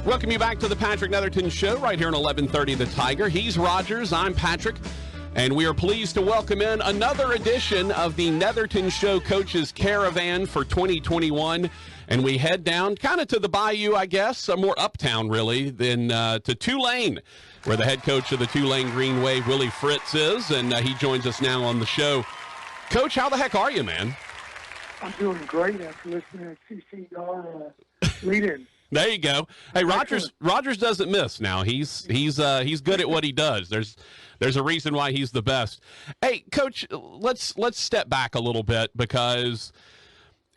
Welcome you back to the Patrick Netherton Show right here on 1130 The Tiger. He's Rogers, I'm Patrick, and we are pleased to welcome in another edition of the Netherton Show Coaches Caravan for 2021. And we head down kind of to the bayou, I guess, more uptown really, than to Tulane, where the head coach of the Tulane Green Wave, Willie Fritz, is, and he joins us now on the show. Coach, how the heck are you, man? I'm doing great after listening to CCR lead-in. There you go. Hey, Rogers doesn't miss now. He's good at what he does. There's a reason why he's the best. Hey, Coach, let's step back a little bit because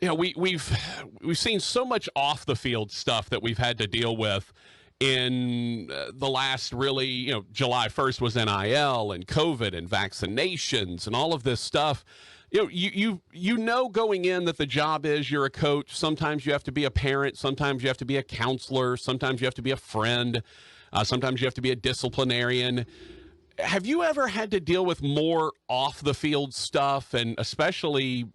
we've seen so much off the field stuff that we've had to deal with in the last really, July 1st was NIL and COVID and vaccinations and all of this stuff. You know going in that the job is you're a coach. Sometimes you have to be a parent. Sometimes you have to be a counselor. Sometimes you have to be a friend. Sometimes you have to be a disciplinarian. Have you ever had to deal with more off-the-field stuff, and especially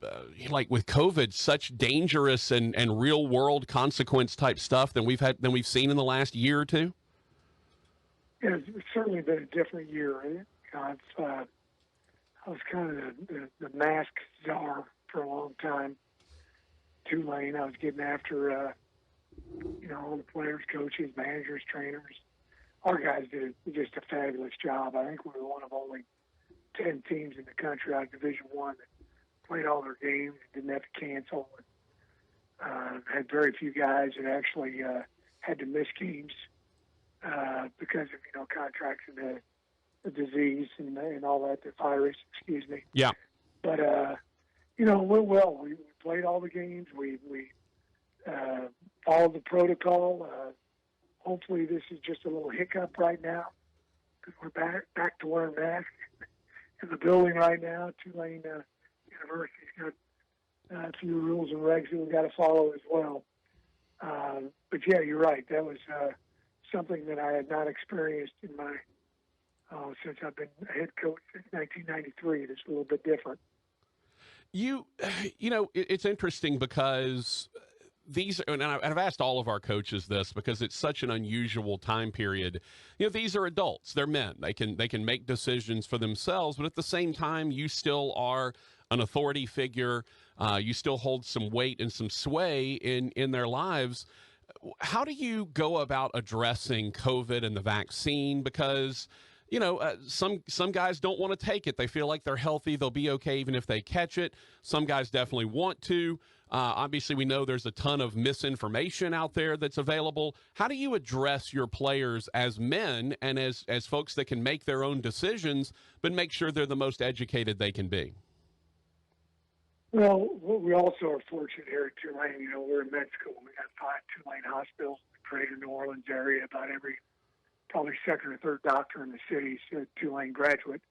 like with COVID, such dangerous and real-world consequence-type stuff than we've seen in the last year or two? Yeah, it's certainly been a different year. I was kind of the mask czar for a long time. Tulane, I was getting after, all the players, coaches, managers, trainers. Our guys did just a fabulous job. I think we were one of only 10 teams in the country out of Division I that played all their games and didn't have to cancel. Had very few guys that actually had to miss games because of contracts and the disease and all that, the virus, excuse me. Yeah. But, we played all the games. We followed the protocol. Hopefully this is just a little hiccup right now because we're back to wearing masks in the building right now. Tulane University's got a few rules and regs that we've got to follow as well. But, yeah, you're right. That was something that I had not experienced in my since I've been a head coach since 1993. It's a little bit different. It's interesting because and I've asked all of our coaches this because it's such an unusual time period. These are adults. They're men. They can make decisions for themselves, but at the same time, you still are an authority figure. You still hold some weight and some sway in their lives. How do you go about addressing COVID and the vaccine? Because some guys don't want to take it. They feel like they're healthy. They'll be okay even if they catch it. Some guys definitely want to. Obviously, we know there's a ton of misinformation out there that's available. How do you address your players as men and as folks that can make their own decisions, but make sure they're the most educated they can be? Well, we also are fortunate here at Tulane. We're in med school. We got 5 Tulane hospitals in the greater New Orleans area. About every probably second or third doctor in the city is a Tulane graduate.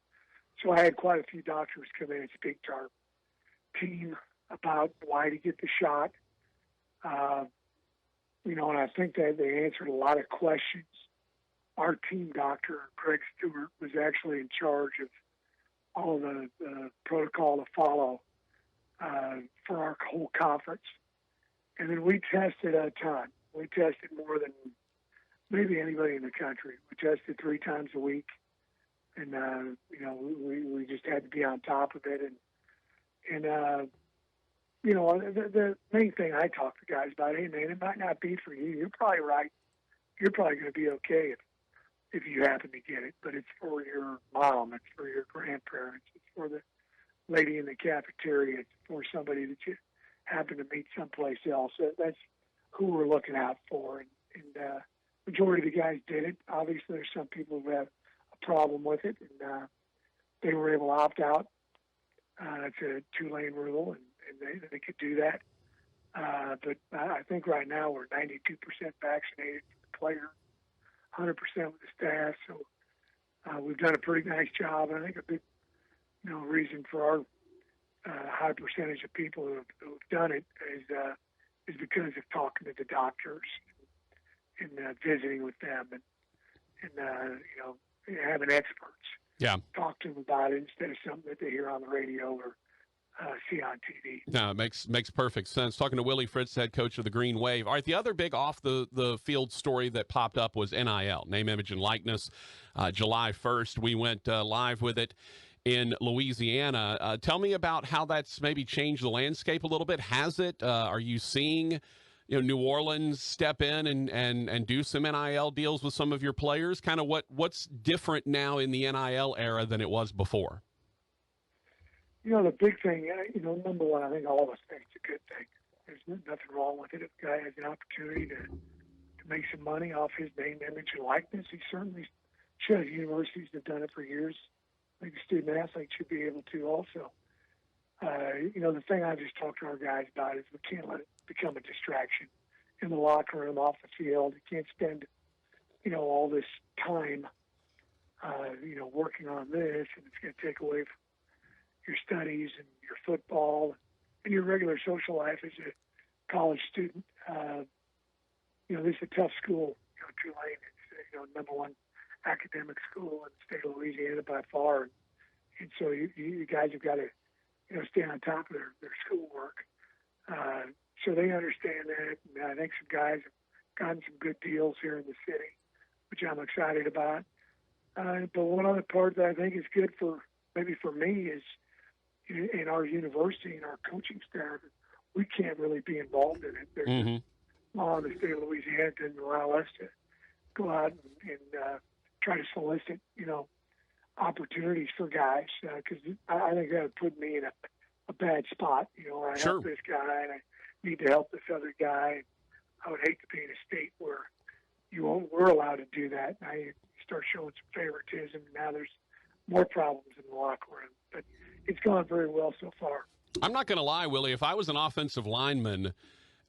So I had quite a few doctors come in and speak to our team about why to get the shot. And I think that they answered a lot of questions. Our team doctor, Craig Stewart, was actually in charge of all the protocol to follow for our whole conference. And then we tested a ton. We tested more than maybe anybody in the country. We tested 3 times a week, and we just had to be on top of it. And the main thing I talk to guys about, hey man, it might not be for you. You're probably right. You're probably going to be okay if you happen to get it, but it's for your mom, it's for your grandparents, it's for the lady in the cafeteria, it's for somebody that you happen to meet someplace else. That's who we're looking out for, and majority of the guys did it. Obviously, there's some people who have a problem with it, and they were able to opt out. It's a Tulane rule, and they could do that. But I think right now we're 92% vaccinated for the player, 100% with the staff. So we've done a pretty nice job. And I think a big reason for our high percentage of people who've done it is because of talking to the doctors and visiting with them and having experts Yeah. talk to them about it instead of something that they hear on the radio or see on TV. No, it makes perfect sense. Talking to Willie Fritz, head coach of the Green Wave. All right, the other big off the field story that popped up was NIL, name, image, and likeness. July 1st, we went live with it in Louisiana. Tell me about how that's maybe changed the landscape a little bit. Has it? Are you seeing New Orleans step in and do some NIL deals with some of your players? Kind of what's different now in the NIL era than it was before? The big thing, number one, I think all of us think it's a good thing. There's nothing wrong with it. If a guy has an opportunity to make some money off his name, image, and likeness, he certainly should. Universities have done it for years. I think a student athlete should be able to also. The thing I just talked to our guys about is we can't let it become a distraction in the locker room, off the field. You can't spend, all this time, working on this, and it's going to take away from your studies and your football and your regular social life as a college student. This is a tough school. Tulane is number one academic school in the state of Louisiana by far, and so you guys have got to stay on top of their schoolwork. So they understand that, and I think some guys have gotten some good deals here in the city, which I'm excited about. But one other part that I think is good for me is in our university and our coaching staff, we can't really be involved in it. There's a law in the state of Louisiana that doesn't allow us to go out and try to solicit, opportunities for guys, because I think that would put me in a bad spot, where I help this guy and I need to help this other guy. I would hate to be in a state where we're allowed to do that. And I start showing some favoritism, and now there's more problems in the locker room. But it's gone very well so far. I'm not going to lie, Willie. If I was an offensive lineman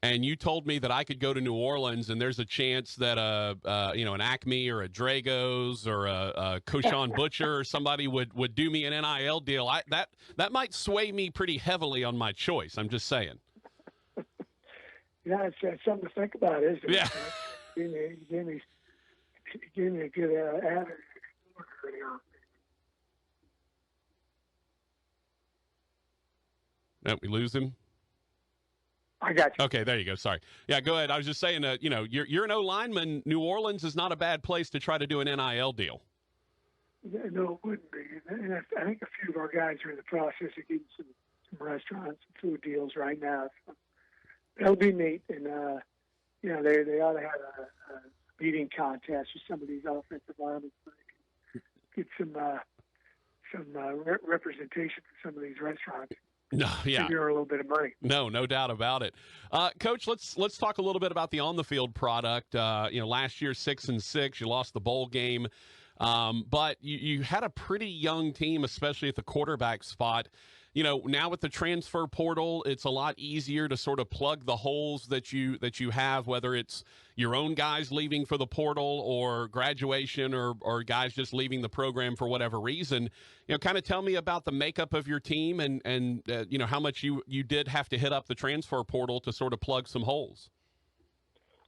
and you told me that I could go to New Orleans and there's a chance that an Acme or a Dragos or a Koshawn Butcher or somebody would do me an NIL deal, that might sway me pretty heavily on my choice. I'm just saying. Yeah, it's something to think about, isn't it? Yeah. You gave me a good avenue. No, we lose him. I got you. Okay, there you go. Sorry. Yeah, go ahead. I was just saying, you're an O-lineman. New Orleans is not a bad place to try to do an NIL deal. No, it wouldn't be. And I think a few of our guys are in the process of getting some restaurants and food deals right now. So that'll be neat. And, they ought to have a meeting contest with some of these offensive linemen so they can get some representation for some of these restaurants. No, yeah, a little bit of money. No doubt about it. Coach, let's talk a little bit about the on the field product. Last year 6-6, you lost the bowl game, but you had a pretty young team, especially at the quarterback spot. Now with the transfer portal, it's a lot easier to sort of plug the holes that you have, whether it's your own guys leaving for the portal or graduation or guys just leaving the program for whatever reason. Kind of tell me about the makeup of your team and how much you did have to hit up the transfer portal to sort of plug some holes.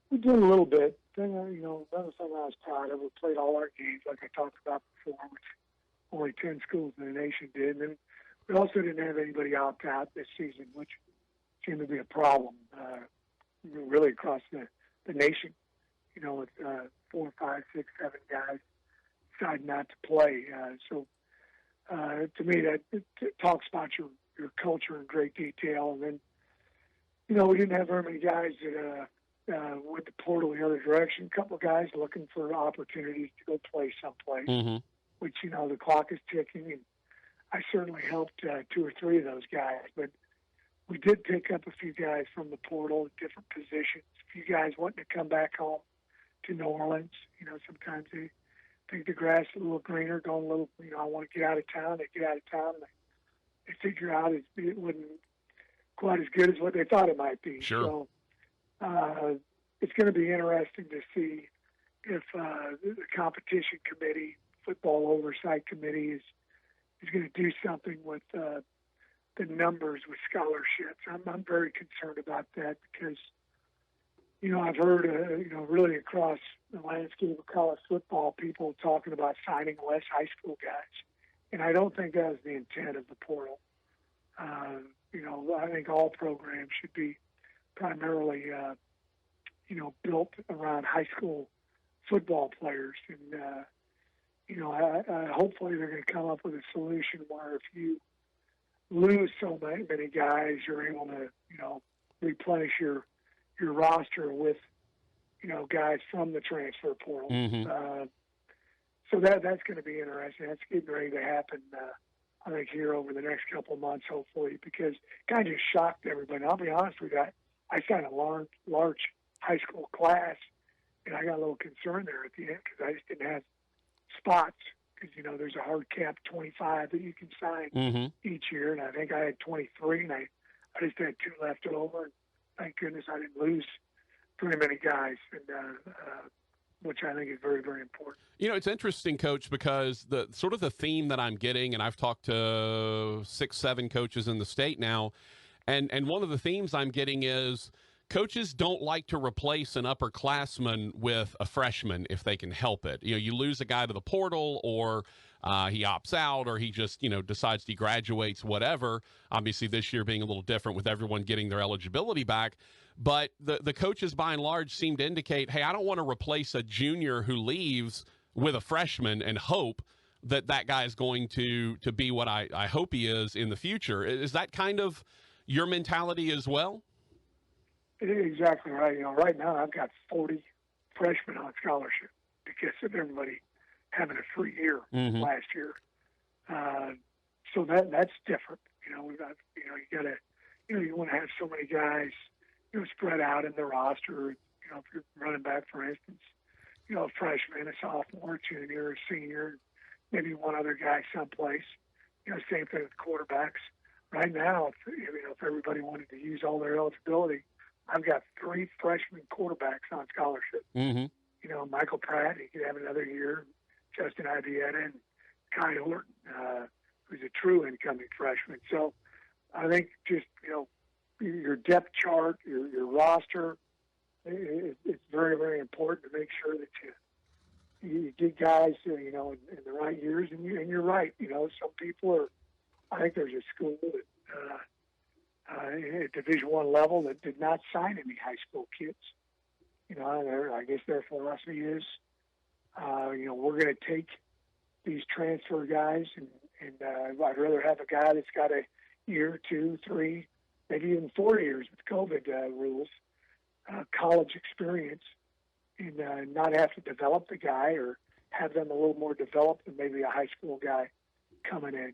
We did a little bit. Another thing I was proud of, we played all our games like I talked about before, which only 10 schools in the nation did. And we also didn't have anybody opt out this season, which seemed to be a problem really across the nation, with 4, 5, 6, 7 guys decide not to play. So to me, that talks about your culture in great detail. And then, we didn't have very many guys that went the portal the other direction. A couple of guys looking for opportunities to go play someplace, which, the clock is ticking. And I certainly helped 2 or 3 of those guys. But we did pick up a few guys from the portal, different positions. A few guys wanting to come back home to New Orleans. Sometimes they think the grass is a little greener, going a little, I want to get out of town. They get out of town. They figure out it wasn't quite as good as what they thought it might be. Sure. So it's going to be interesting to see if the competition committee, football oversight committee is going to do something with the numbers with scholarships. I'm very concerned about that because, I've heard, really across the landscape of college football, people talking about signing less high school guys. And I don't think that was the intent of the portal. I think all programs should be primarily, built around high school football players. And, hopefully they're going to come up with a solution where if you lose so many guys, you're able to, replenish your roster with, guys from the transfer portal. Mm-hmm. So that's going to be interesting. That's getting ready to happen, I think, here over the next couple of months, hopefully, because it kind of just shocked everybody. I'll be honest with you, I signed a large high school class, and I got a little concerned there at the end because I just didn't have spots because, there's a hard cap 25 that you can sign Mm-hmm. each year, and I think I had 23, and I just had 2 left over, and thank goodness I didn't lose very many guys, and which I think is very, very important. It's interesting, Coach, because the sort of the theme that I'm getting, and I've talked to 6, 7 coaches in the state now, and one of the themes I'm getting is coaches don't like to replace an upperclassman with a freshman if they can help it. You lose a guy to the portal, or he opts out, or he just, decides he graduates, whatever. Obviously, this year being a little different with everyone getting their eligibility back. But the coaches, by and large, seem to indicate, hey, I don't want to replace a junior who leaves with a freshman and hope that guy is going to be what I hope he is in the future. Is that kind of your mentality as well? It is exactly right. Right now I've got 40 freshmen on scholarship because of everybody having a free year last year. So that's different. We've got, you gotta, you want to have so many guys, spread out in the roster. If you're running back, for instance, a freshman, a sophomore, a junior, a senior, maybe one other guy someplace. Same thing with quarterbacks. Right now, if everybody wanted to use all their eligibility, I've got 3 freshman quarterbacks on scholarship. Mm-hmm. Michael Pratt, he could have another year. Justin Ibieta and Kai Horton, who's a true incoming freshman. So I think just, your depth chart, your roster, it's very, very important to make sure that you get guys, in the right years. And you're right. Some people are. I think there's a school at Division I level that did not sign any high school kids. I guess their philosophy is, we're going to take these transfer guys, and I'd rather have a guy that's got a year, 2, 3, maybe even 4 years with COVID rules, college experience, and not have to develop the guy or have them a little more developed than maybe a high school guy coming in.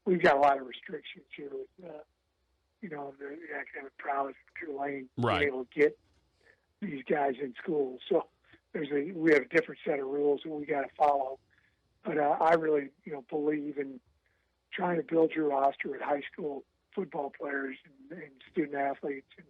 We've got a lot of restrictions here with, the academic prowess of Tulane, right, being able to get these guys in school. So we have a different set of rules that we got to follow. But I really, believe in trying to build your roster with high school football players and student athletes. And,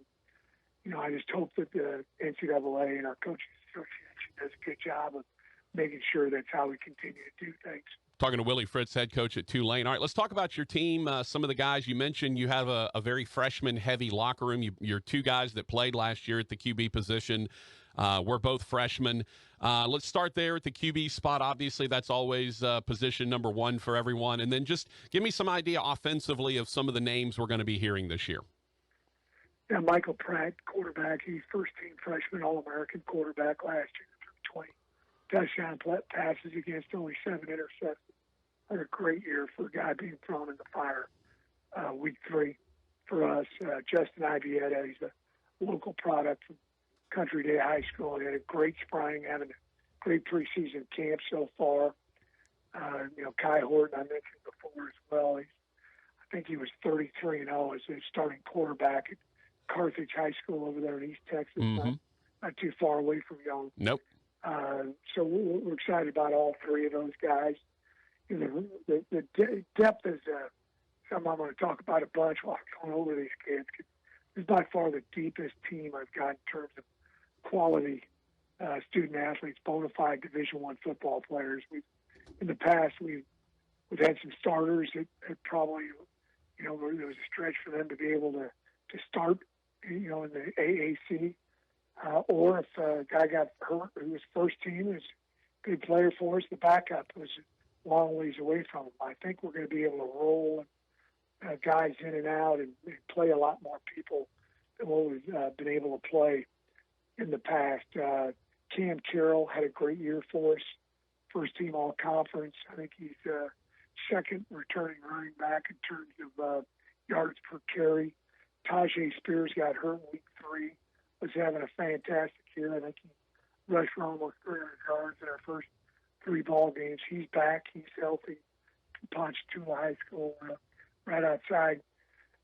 I just hope that the NCAA and our coaches association does a good job of making sure that's how we continue to do things. Talking to Willie Fritz, head coach at Tulane. All right, let's talk about your team. Some of the guys you mentioned, you have a very freshman-heavy locker room. Your 2 guys that played last year at the QB position were both freshmen. Let's start there at the QB spot. Obviously, that's always position number 1 for everyone. And then just give me some idea offensively of some of the names we're going to be hearing this year. Yeah, Michael Pratt, quarterback. He's first-team freshman All-American quarterback last year, 20 touchdown passes against only 7 interceptions. Had a great year for a guy being thrown in the fire. Week 3 for us. Justin Ibieta, he's a local product from Country Day High School. He had a great spring, having a great preseason camp so far. Kai Horton, I mentioned before as well. I think he was 33-0 as a starting quarterback at Carthage High School over there in East Texas, not too far away from Young. Nope. So we're excited about all 3 of those guys. The depth is something I'm going to talk about a bunch while I'm going over these kids. It's by far the deepest team I've got in terms of quality student athletes, bona fide Division I football players. In the past, we've had some starters that probably, there was a stretch for them to be able to start, in the AAC. Or if a guy got hurt who was first team, was a good player for us, the backup was a long ways away from him. I think we're going to be able to roll guys in and out and play a lot more people than what we've been able to play in the past. Cam Carroll had a great year for us, first team all conference. I think he's second returning running back in terms of yards per carry. Tajay Spears got hurt in week 3, was having a fantastic year. I think he rushed for almost 300 yards in our first 3 ball games. He's back. He's healthy. Ponchatoula High School, right outside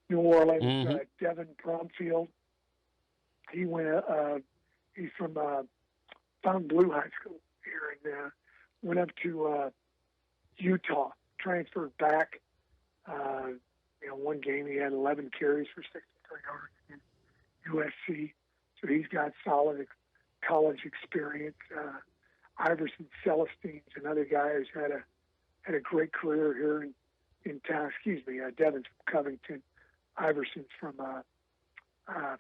New Orleans. Mm-hmm. Devin Brumfield. He went. He's from Fontainebleau High School here, and went up to Utah. Transferred back. One game he had 11 carries for 63 yards in USC. So he's got solid college experience. Iverson Celestine's another guy who's had a great career here in town. Devin's from Covington. Iverson's from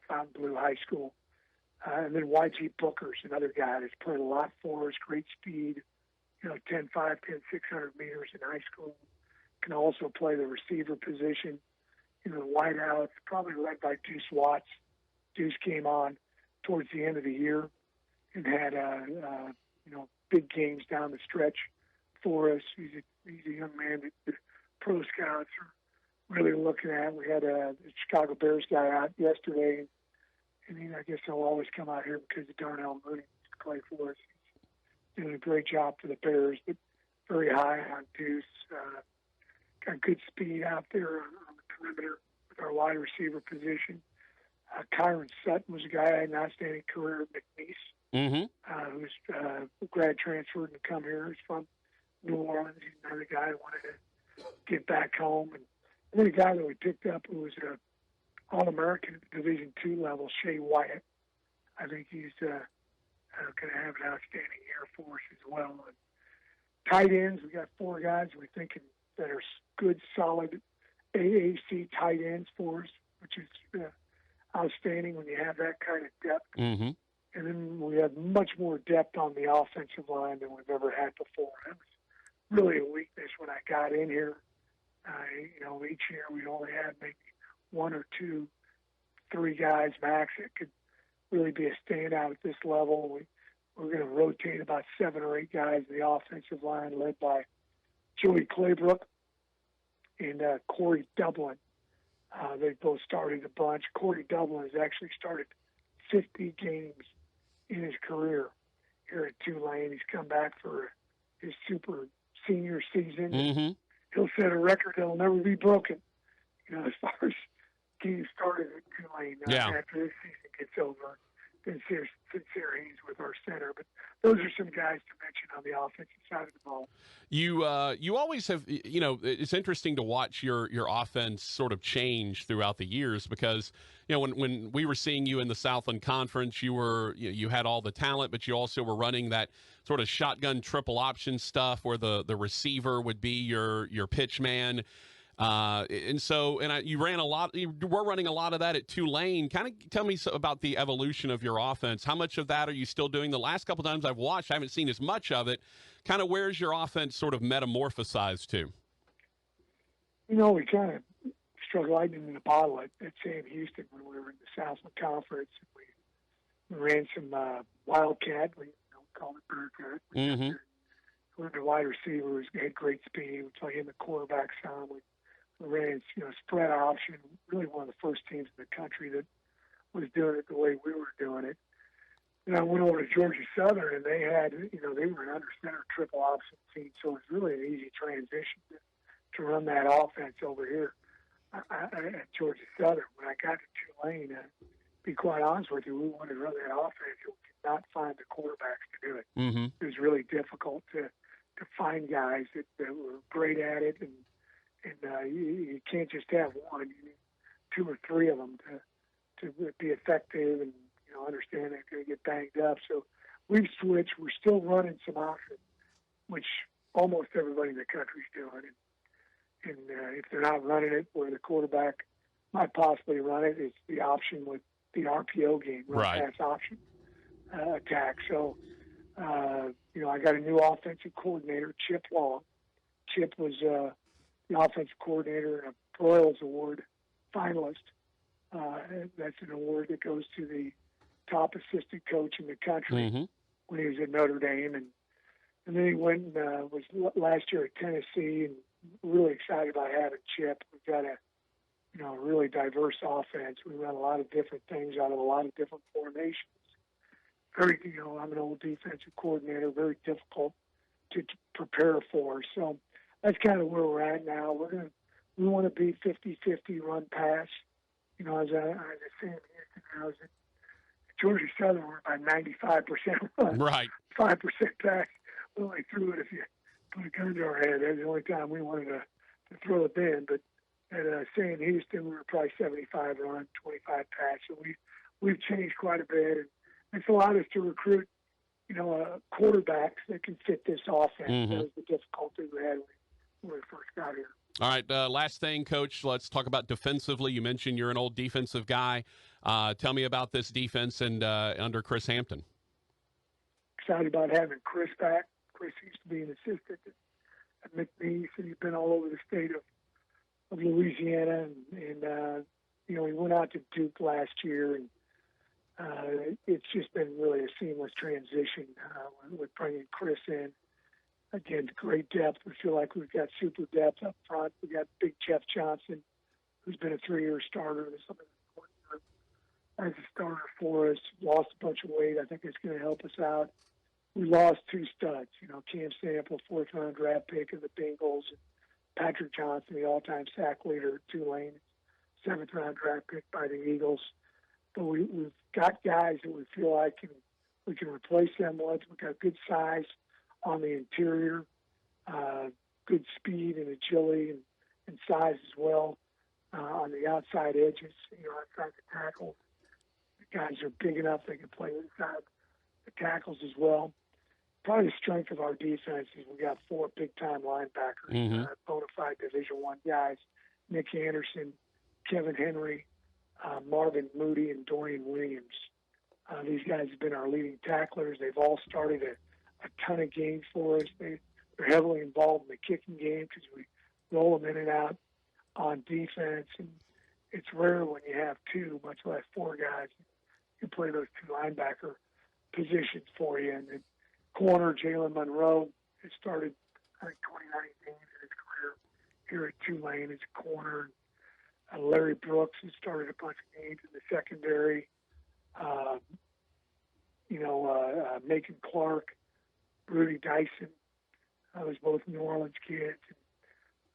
Fontainebleau High School. And then YG Booker's another guy that's played a lot for us, great speed, 10, 5, 10, 600 meters in high school. Can also play the receiver position, the wideouts, probably led by Deuce Watts. Deuce came on towards the end of the year and had, big games down the stretch for us. He's a young man that the pro scouts are really looking at. We had the Chicago Bears guy out yesterday, and I guess he'll always come out here because of Darnell Mooney to play for us. He's doing a great job for the Bears, but very high on Deuce. Got good speed out there on the perimeter with our wide receiver position. Kyron Sutton was a guy who had an outstanding career at McNeese, who's grad transferred and come here. He's from New Orleans. He's another guy who wanted to get back home. And then a guy that we picked up who was an All-American at the Division II level, Shea Wyatt. I think he's going to have an outstanding year for us as well. And tight ends, we got 4 guys we think that are good, solid AAC tight ends for us, which is outstanding when you have that kind of depth. Mm-hmm. And then we have much more depth on the offensive line than we've ever had before. That was really a weakness when I got in here. Each year we'd only have maybe 1 or 2, 3 guys max that could really be a standout at this level. We're going to rotate about 7 or 8 guys in the offensive line, led by Joey Claybrook and Corey Dublin. They both started a bunch. Corey Dublin has actually started 50 games in his career here at Tulane. He's come back for his super senior season. Mm-hmm. He'll set a record that'll never be broken, as far as games started at Tulane. After this season gets over, sincere he's with our center. But those are some guys to mention on the offensive side of the ball. You always have, it's interesting to watch your offense sort of change throughout the years because, when we were seeing you in the Southland Conference, you had all the talent, but you also were running that sort of shotgun triple option stuff where the receiver would be your pitch man. You ran a lot. You were running a lot of that at Tulane. Kind of tell me about the evolution of your offense. How much of that are you still doing? The last couple times I've watched, I haven't seen as much of it. Kind of where's your offense sort of metamorphosized to? We kind of struck lightning in a bottle at Sam Houston when we were in the Southland Conference. We ran some Wildcat. We call it Bearcat. Mm-hmm. We were the wide receivers. We had great speed. We play in the quarterback some. We ran, spread option. Really one of the first teams in the country that was doing it the way we were doing it. And I went over to Georgia Southern, and they had, they were an under center triple option team, so it was really an easy transition to run that offense over here at Georgia Southern. When I got to Tulane, to be quite honest with you, we wanted to run that offense, and we could not find the quarterbacks to do it. Mm-hmm. It was really difficult to find guys that were great at it, and you can't just have one. You need 2 or 3 of them to be effective and understand they're going to get banged up. So we've switched. We're still running some options, which almost everybody in the country is doing. And if they're not running it, where the quarterback might possibly run it, it's the option with the RPO game, pass option attack. So I got a new offensive coordinator, Chip Long. Chip was the offensive coordinator in a Broyles Award finalist. That's an award that goes to the top assistant coach in the country when he was at Notre Dame. And then he went and was last year at Tennessee, and really excited about having Chip. We've got a really diverse offense. We run a lot of different things out of a lot of different formations. I'm an old defensive coordinator, very difficult to prepare for. So that's kind of where we're at now. We want to be 50-50 run pass. As I was at Sam Houston, I was at Georgia Southern, we're about 95% run, Right. 5% pass. We only threw it if you put a gun to our head. That's the only time we wanted to throw it in. But at Sam Houston, we were probably 75 run, 25 pass. So we've changed quite a bit, and it's allowed us to recruit, quarterbacks that can fit this offense. That was the difficulty we had when we first got here. All right, last thing, Coach, let's talk about defensively. You mentioned you're an old defensive guy. Tell me about this defense and under Chris Hampton. Excited about having Chris back. Chris used to be an assistant at McNeese, and he's been all over the state of Louisiana. And he went out to Duke last year, and it's just been really a seamless transition with bringing Chris in. Again, great depth. We feel like we've got super depth up front. We got Big Jeff Johnson, who's been a 3-year starter. As a starter for us, lost a bunch of weight. I think it's going to help us out. We lost 2 studs. Cam Sample, 4th-round draft pick of the Bengals, and Patrick Johnson, the all-time sack leader at Tulane, 7th-round draft pick by the Eagles. But we've got guys that we feel like we can replace them with. We've got good size on the interior, good speed and agility and size as well on the outside edges, outside the tackles. The guys are big enough they can play inside the tackles as well. Probably the strength of our defense is we got 4 big-time linebackers, bona fide Division I guys, Nick Anderson, Kevin Henry, Marvin Moody, and Dorian Williams. These guys have been our leading tacklers. They've all started a ton of games for us. They're heavily involved in the kicking game because we roll them in and out on defense. And it's rare when you have 2, much less 4 guys who play those 2 linebacker positions for you. And then corner, Jalen Monroe has started, I think, 29 games in his career here at Tulane as a corner. Larry Brooks has started a bunch of games in the secondary. Macon Clark, Rudy Dyson, was both New Orleans kids.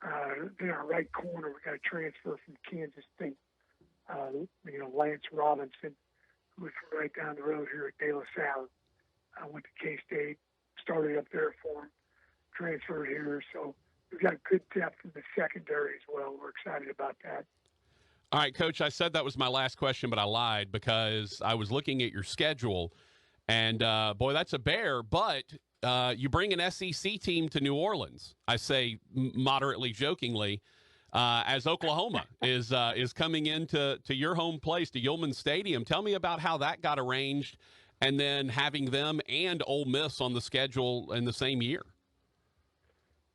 Then our right corner, we got a transfer from Kansas State, Lance Robinson, who was from right down the road here at De La Salle. Went to K-State, started up there for him, transferred here. So we've got good depth in the secondary as well. We're excited about that. All right, Coach, I said that was my last question, but I lied because I was looking at your schedule, and, boy, that's a bear, but you bring an SEC team to New Orleans, I say moderately jokingly, as Oklahoma is coming into your home place, to Yulman Stadium. Tell me about how that got arranged, and then having them and Ole Miss on the schedule in the same year.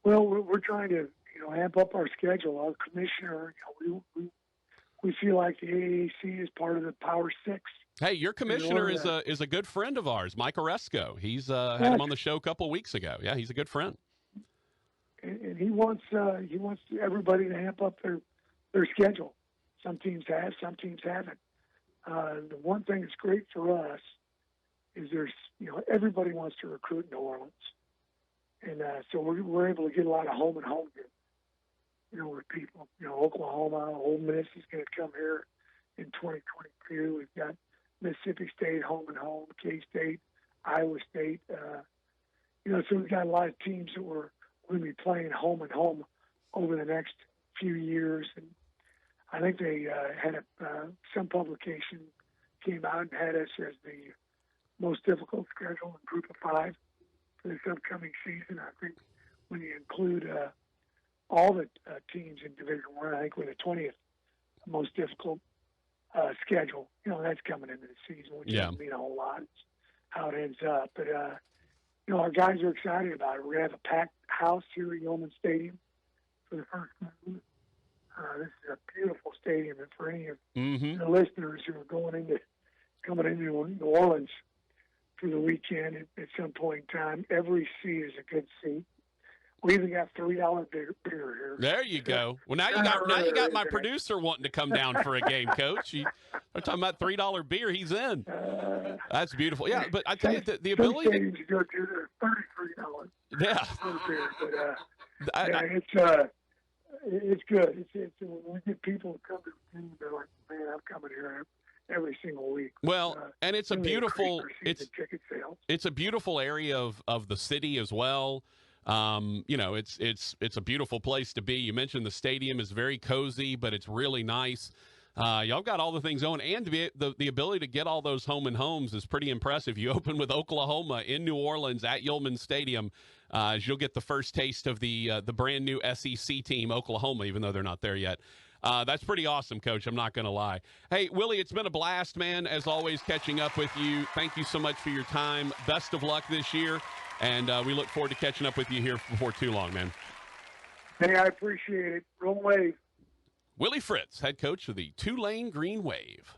Well, we're trying to, amp up our schedule. Our commissioner, we feel like the AAC is part of the Power 6. Hey, your commissioner is a good friend of ours, Mike Oresco. He's had him on the show a couple of weeks ago. Yeah, he's a good friend. And he wants everybody to amp up their schedule. Some teams have, some teams haven't. The one thing that's great for us is everybody wants to recruit New Orleans, and so we're able to get a lot of home and home here. With people, Oklahoma, Ole Miss is going to come here in 2022. We've got Mississippi State home and home, K-State, Iowa State. So we've got a lot of teams that we're going to be playing home and home over the next few years. And I think they had some publication came out and had us as the most difficult schedule in Group of 5 for this upcoming season. I think when you include all the teams in Division I, I think we're the 20th most difficult schedule. That's coming into the season, which doesn't mean a whole lot. It's how it ends up. But, our guys are excited about it. We're going to have a packed house here at Yulman Stadium for the first game. This is a beautiful stadium, and for any of Mm-hmm. the listeners who are coming into New Orleans for the weekend at some point in time, every seat is a good seat. We even got $3 beer here. There you go. Well, now you got my producer wanting to come down for a game, Coach. We're talking about $3 beer. He's in. That's beautiful. Yeah, but I tell you, the ability. Some stadiums you go to, they're $33. Yeah. For beer, but it's good. It's when we get people to come to the team, they're like, man, I'm coming here every single week. Well, and it's a beautiful ticket sales. It's a beautiful area of the city as well. It's a beautiful place to be. You mentioned the stadium is very cozy, but it's really nice. Y'all got all the things going, and to be the ability to get all those home and homes is pretty impressive. You open with Oklahoma in New Orleans at Yulman Stadium. You'll get the first taste of the brand new SEC team, Oklahoma, even though they're not there yet. That's pretty awesome, Coach. I'm not going to lie. Hey, Willie, it's been a blast, man, as always, catching up with you. Thank you so much for your time. Best of luck this year, and we look forward to catching up with you here before too long, man. Hey, I appreciate it. Roll Wave. Willie Fritz, head coach of the Tulane Green Wave.